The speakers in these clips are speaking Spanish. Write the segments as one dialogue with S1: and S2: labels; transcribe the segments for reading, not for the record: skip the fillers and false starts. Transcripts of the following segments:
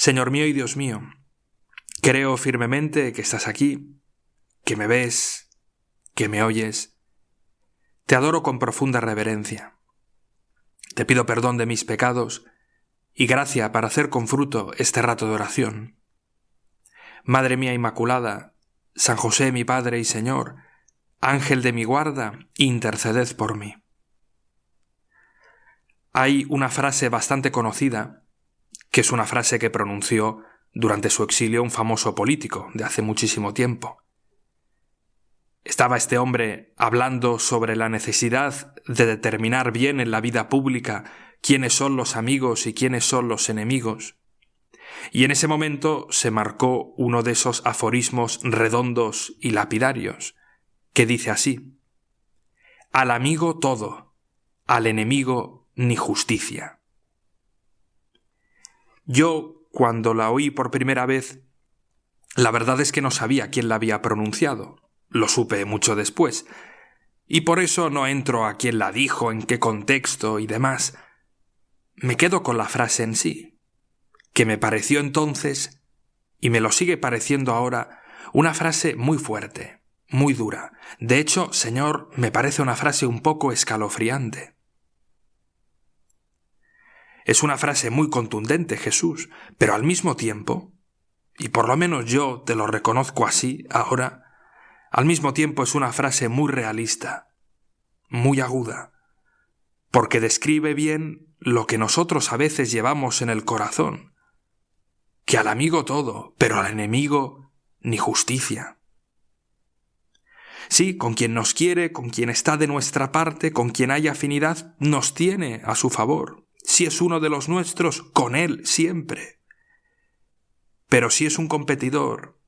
S1: Señor mío y Dios mío, creo firmemente que estás aquí, que me ves, que me oyes. Te adoro con profunda reverencia. Te pido perdón de mis pecados y gracia para hacer con fruto este rato de oración. Madre mía Inmaculada, San José mi Padre y Señor, Ángel de mi guarda, interceded por mí. Hay una frase bastante conocida, que es una frase que pronunció durante su exilio un famoso político de hace muchísimo tiempo. Estaba este hombre hablando sobre la necesidad de determinar bien en la vida pública quiénes son los amigos y quiénes son los enemigos. Y en ese momento se marcó uno de esos aforismos redondos y lapidarios, que dice así: al amigo todo, al enemigo ni justicia. Yo, cuando la oí por primera vez, la verdad es que no sabía quién la había pronunciado. Lo supe mucho después, y por eso no entro a quién la dijo, en qué contexto y demás. Me quedo con la frase en sí, que me pareció entonces, y me lo sigue pareciendo ahora, una frase muy fuerte, muy dura. De hecho, Señor, me parece una frase un poco escalofriante. Es una frase muy contundente, Jesús, pero al mismo tiempo, y por lo menos yo te lo reconozco así ahora, al mismo tiempo es una frase muy realista, muy aguda, porque describe bien lo que nosotros a veces llevamos en el corazón, que al amigo todo, pero al enemigo ni justicia. Sí, con quien nos quiere, con quien está de nuestra parte, con quien hay afinidad, nos tiene a su favor. Si es uno de los nuestros, con él siempre. Pero si es un competidor,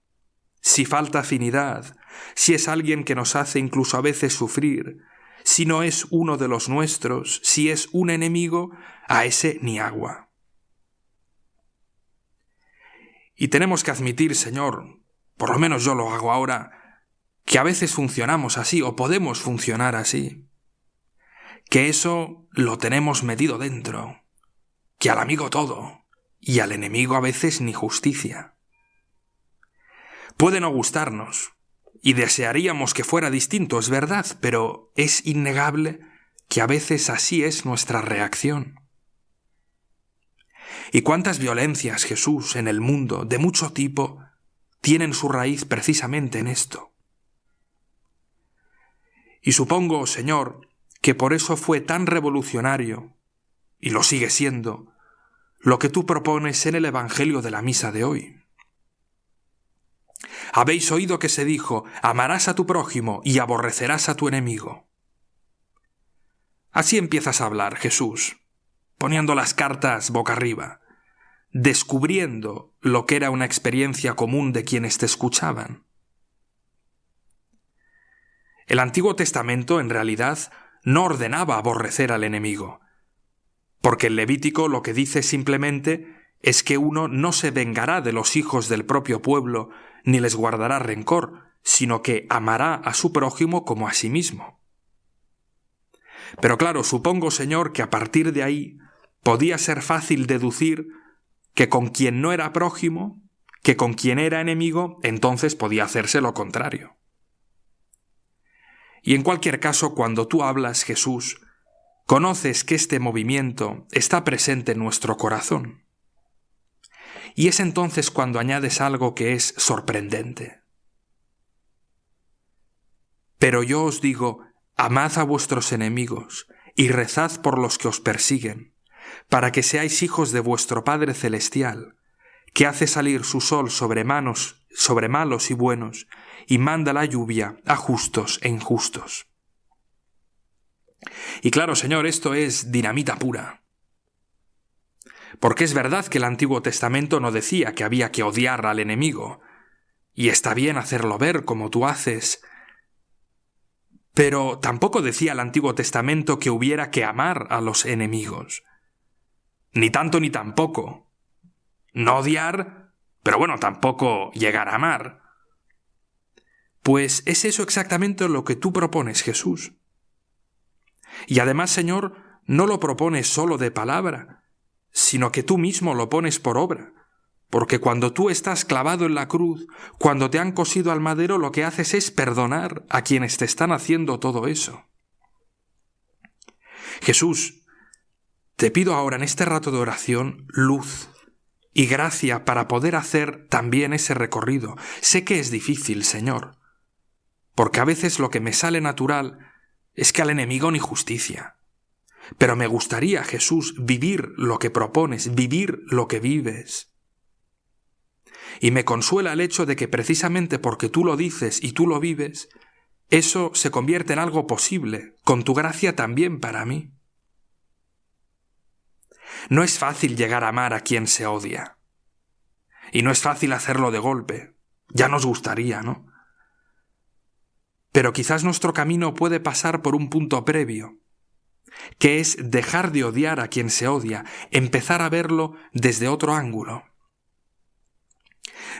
S1: si falta afinidad, si es alguien que nos hace incluso a veces sufrir, si no es uno de los nuestros, si es un enemigo, a ese ni agua. Y tenemos que admitir, Señor, por lo menos yo lo hago ahora, que a veces funcionamos así o podemos funcionar así. Que eso lo tenemos medido dentro, que al amigo todo y al enemigo a veces ni justicia. Puede no gustarnos y desearíamos que fuera distinto, es verdad, pero es innegable que a veces así es nuestra reacción. ¿Y cuántas violencias, Jesús, en el mundo, de mucho tipo, tienen su raíz precisamente en esto? Y supongo, Señor, que por eso fue tan revolucionario, y lo sigue siendo, lo que tú propones en el Evangelio de la misa de hoy. Habéis oído que se dijo: amarás a tu prójimo y aborrecerás a tu enemigo. Así empiezas a hablar, Jesús, poniendo las cartas boca arriba, descubriendo lo que era una experiencia común de quienes te escuchaban. El Antiguo Testamento, en realidad, no ordenaba aborrecer al enemigo, porque el Levítico lo que dice simplemente es que uno no se vengará de los hijos del propio pueblo ni les guardará rencor, sino que amará a su prójimo como a sí mismo. Pero claro, supongo, Señor, que a partir de ahí podía ser fácil deducir que con quien no era prójimo, que con quien era enemigo, entonces podía hacerse lo contrario. Y en cualquier caso, cuando tú hablas, Jesús, conoces que este movimiento está presente en nuestro corazón. Y es entonces cuando añades algo que es sorprendente. Pero yo os digo, amad a vuestros enemigos y rezad por los que os persiguen, para que seáis hijos de vuestro Padre Celestial, que hace salir su sol sobre malos y buenos, y manda la lluvia a justos e injustos. Y claro, Señor, esto es dinamita pura. Porque es verdad que el Antiguo Testamento no decía que había que odiar al enemigo, y está bien hacerlo ver como tú haces, pero tampoco decía el Antiguo Testamento que hubiera que amar a los enemigos. Ni tanto ni tampoco. No odiar, pero bueno, tampoco llegar a amar. Pues es eso exactamente lo que tú propones, Jesús. Y además, Señor, no lo propones solo de palabra, sino que tú mismo lo pones por obra, porque cuando tú estás clavado en la cruz, cuando te han cosido al madero, lo que haces es perdonar a quienes te están haciendo todo eso. Jesús, te pido ahora en este rato de oración luz y gracia para poder hacer también ese recorrido. Sé que es difícil, Señor, porque a veces lo que me sale natural es que al enemigo ni justicia. Pero me gustaría, Jesús, vivir lo que propones, vivir lo que vives. Y me consuela el hecho de que precisamente porque tú lo dices y tú lo vives, eso se convierte en algo posible, con tu gracia también para mí. No es fácil llegar a amar a quien se odia. Y no es fácil hacerlo de golpe. Ya nos gustaría, ¿no? Pero quizás nuestro camino puede pasar por un punto previo, que es dejar de odiar a quien se odia, empezar a verlo desde otro ángulo.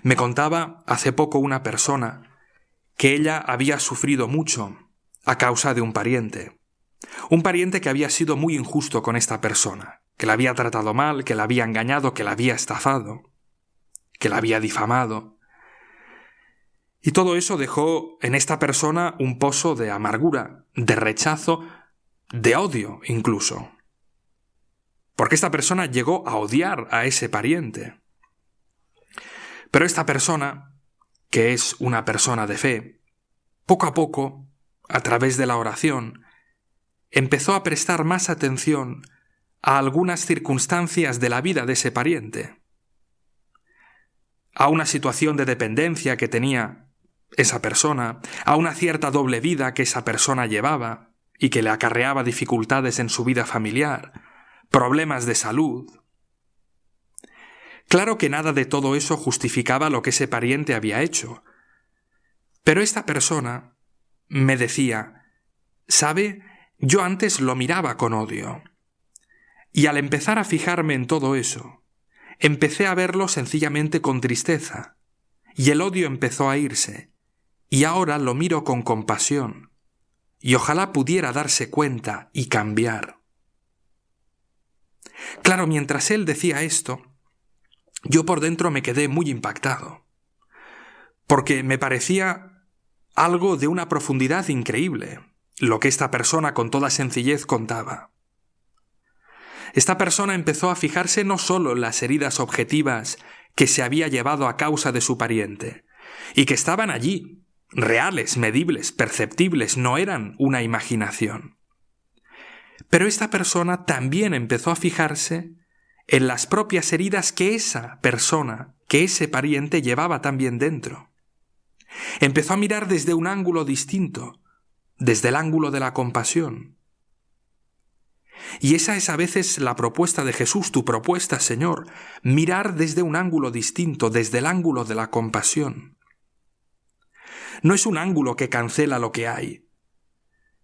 S1: Me contaba hace poco una persona que ella había sufrido mucho a causa de un pariente que había sido muy injusto con esta persona, que la había tratado mal, que la había engañado, que la había estafado, que la había difamado. Y todo eso dejó en esta persona un pozo de amargura, de rechazo, de odio incluso. Porque esta persona llegó a odiar a ese pariente. Pero esta persona, que es una persona de fe, poco a poco, a través de la oración, empezó a prestar más atención a algunas circunstancias de la vida de ese pariente, a una situación de dependencia que tenía esa persona, a una cierta doble vida que esa persona llevaba y que le acarreaba dificultades en su vida familiar, problemas de salud. Claro que nada de todo eso justificaba lo que ese pariente había hecho, pero esta persona me decía, ¿sabe? Yo antes lo miraba con odio, y al empezar a fijarme en todo eso, empecé a verlo sencillamente con tristeza, y el odio empezó a irse, y ahora lo miro con compasión, y ojalá pudiera darse cuenta y cambiar. Claro, mientras él decía esto, yo por dentro me quedé muy impactado, porque me parecía algo de una profundidad increíble, lo que esta persona con toda sencillez contaba. Esta persona empezó a fijarse no solo en las heridas objetivas que se había llevado a causa de su pariente, y que estaban allí, reales, medibles, perceptibles, no eran una imaginación. Pero esta persona también empezó a fijarse en las propias heridas que esa persona, que ese pariente llevaba también dentro. Empezó a mirar desde un ángulo distinto, desde el ángulo de la compasión. Y esa es a veces la propuesta de Jesús, tu propuesta, Señor, mirar desde un ángulo distinto, desde el ángulo de la compasión. No es un ángulo que cancela lo que hay,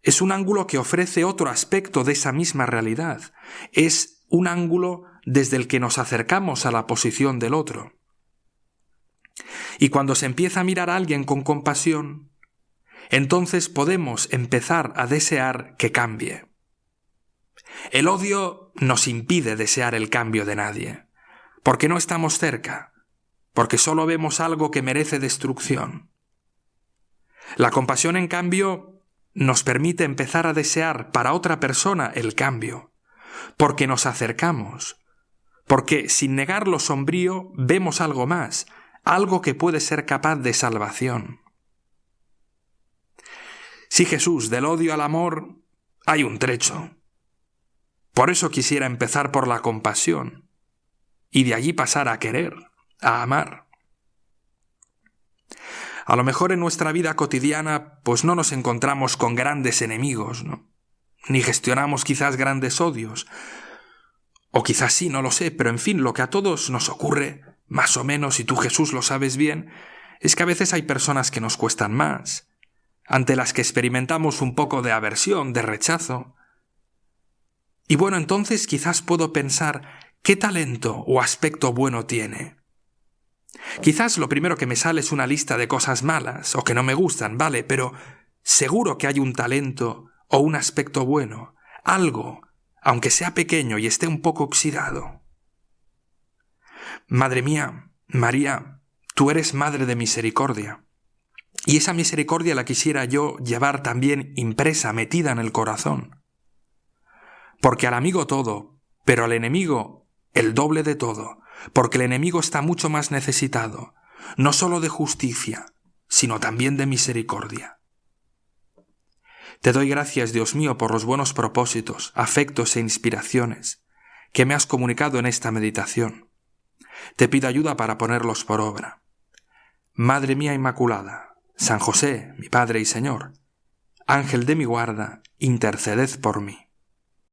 S1: es un ángulo que ofrece otro aspecto de esa misma realidad, es un ángulo desde el que nos acercamos a la posición del otro. Y cuando se empieza a mirar a alguien con compasión, entonces podemos empezar a desear que cambie. El odio nos impide desear el cambio de nadie, porque no estamos cerca, porque solo vemos algo que merece destrucción. La compasión, en cambio, nos permite empezar a desear para otra persona el cambio, porque nos acercamos, porque sin negar lo sombrío vemos algo más, algo que puede ser capaz de salvación. Sí, Jesús, del odio al amor hay un trecho. Por eso quisiera empezar por la compasión y de allí pasar a querer, a amar. A lo mejor en nuestra vida cotidiana pues no nos encontramos con grandes enemigos, ¿no? Ni gestionamos quizás grandes odios. O quizás sí, no lo sé, pero en fin, lo que a todos nos ocurre, más o menos, y tú, Jesús, lo sabes bien, es que a veces hay personas que nos cuestan más, ante las que experimentamos un poco de aversión, de rechazo. Y bueno, entonces quizás puedo pensar qué talento o aspecto bueno tiene. Quizás lo primero que me sale es una lista de cosas malas o que no me gustan, vale, pero seguro que hay un talento o un aspecto bueno, algo, aunque sea pequeño y esté un poco oxidado. Madre mía, María, tú eres Madre de Misericordia, y esa misericordia la quisiera yo llevar también impresa, metida en el corazón. Porque al amigo todo, pero al enemigo el doble de todo, porque el enemigo está mucho más necesitado, no solo de justicia, sino también de misericordia. Te doy gracias, Dios mío, por los buenos propósitos, afectos e inspiraciones que me has comunicado en esta meditación. Te pido ayuda para ponerlos por obra. Madre mía Inmaculada, San José, mi Padre y Señor, Ángel de mi guarda, interceded por mí.